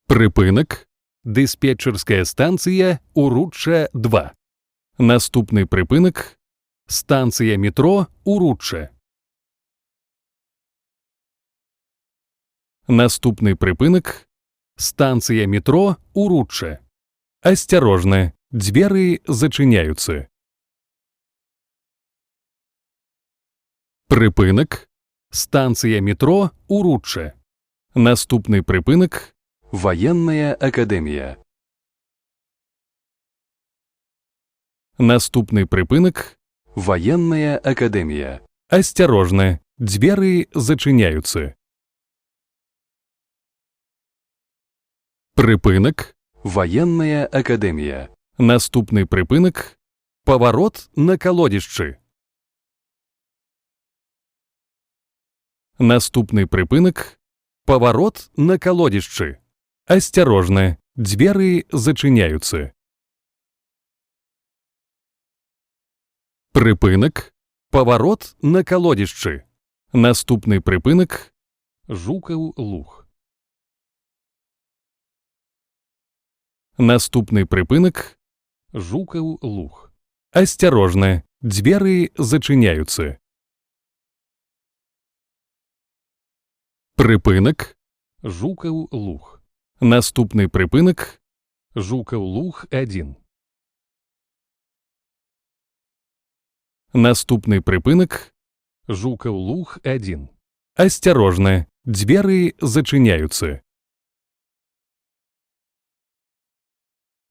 Припинок. Диспетчерська станція Уручче-2. Наступний припинок. Станція метро Уручче. Наступний припинок. Станция метро Уручче. Осторожно, двери зачиняются. Припинок. Станция метро Уручче. Наступний припинок. Военная академия. Наступний припинок. Военная академия. Осторожно, двери зачиняются. Припинок. Военная академия. Наступний припинок. Поворот на колодище. Наступний припинок. Поворот на колодище. Осторожно, двери зачиняются. Припинок. Поворот на колодище. Наступний припинок. Жуков Луг. Наступний припинок. Жуков Луг. Осторожно, двери зачиняются. Припинок. Жуков Луг. Наступний припинок. Жуков Луг 1. Наступний припинок. Жуков Луг 1. Осторожно, двери зачиняются.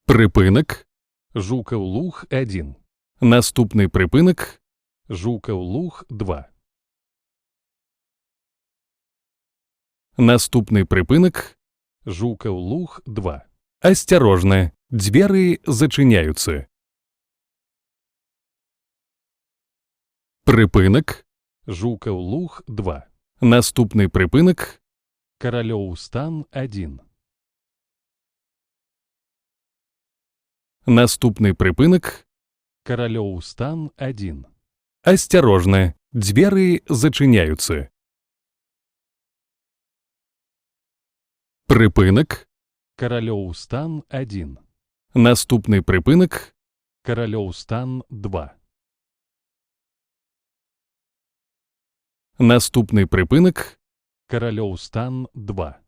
Припинок. Жуков Луг 1. Наступний припинок. Жуков Луг 2. Наступний припинок. Жуков Луг 2. Осторожно, двери зачиняются. Припинок. Жуков Луг 2. Наступний припинок. Корольов Стан 1. Наступний припинок. Корольов Стан 1. Осторожно, двери зачиняются. Припинок. Корольов Стан 1. Наступний припинок. Корольов Стан 2. Наступний припинок. Корольов Стан 2.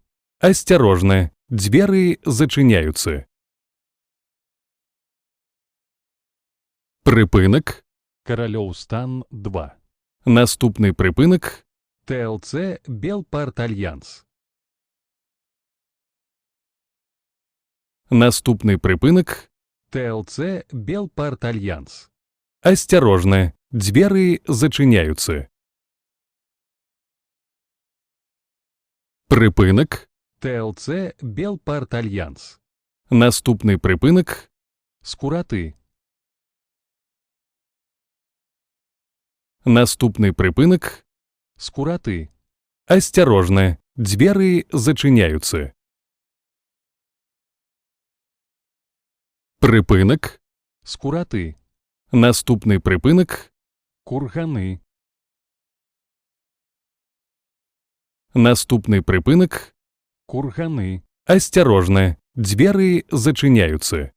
Осторожно, двери зачиняются. Припинок. Корольов Стан 2. Наступний припинок. ТЛЦ Белпортальянс. Наступний припинок. ТЛЦ Белпортальянс. Осторожно, двери зачиняются. Припинок. ТЛЦ Белпортальянс. Наступний припинок. Скурати. Наступний припинок. Скурати. Осторожно, двери зачиняются. Припинок. Скурати. Наступний припинок. Кургани. Наступний припинок. Кургани. Осторожно, двери зачиняются.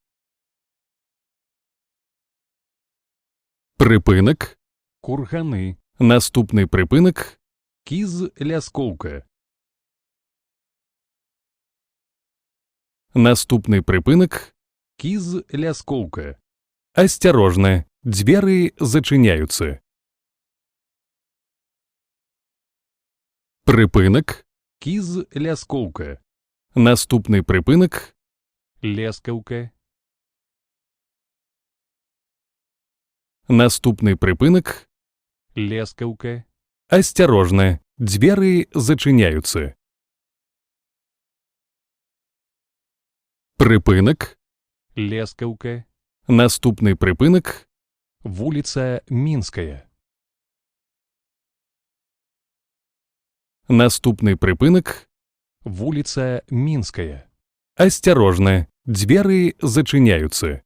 Припинок. Кургани. Наступний припинок. Кіз-Ляскулка. Наступний припинок. Кіз-Ляскулка. Осторожно, двери зачиняются. Припинок. Кіз-Ляскулка. Наступний припинок. Ляскавка. Наступний припинок. Ляскавка. Осторожно, двери зачиняются. Припинок. Ляскавка. Наступний припинок. Вулиця Мінська. Наступний припинок. Вулиця Мінська. Осторожно, двери зачиняются.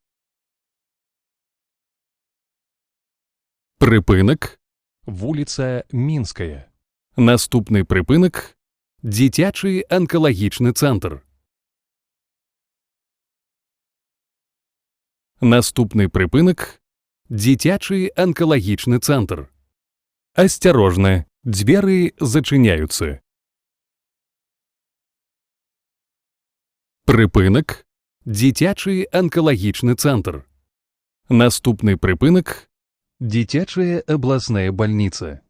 Припинок. Вулиця Мінська. Наступний припинок. Дитячий онкологічний центр. Наступний припинок – дитячий онкологічний центр. Осторожно, двери зачиняются. Припинок – дитячий онкологічний центр. Наступний припинок – дитячая областная больница.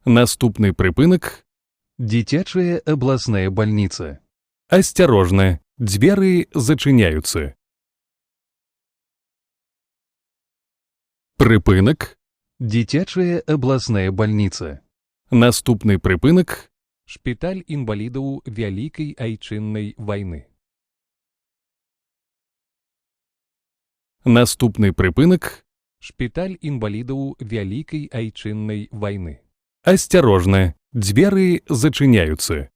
Наступний припинок – дитячая областная больница. Осторожно, двери зачиняются. Припинок – дитячая областная больница. Наступний припинок – шпіталь інвалідаў Вялікай Айчыннай вайны. Наступний припинок – шпіталь інвалідаў Вялікай Айчыннай вайны. Осторожно, двери зачиняются.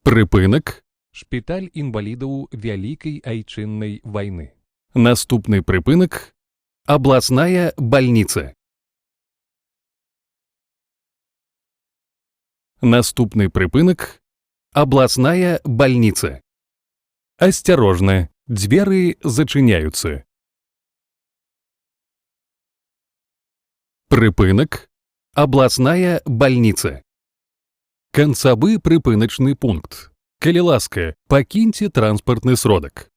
Припинок – шпіталь інвалідаў Вялікай Айчыннай вайны. Наступний припинок – областная больница. Наступний припинок – областная больница. Осторожно, двери зачиняются. Припинок – областная больница. Канцавы прыпыначны пункт. Калі ласка, пакіньце транспартны сродак.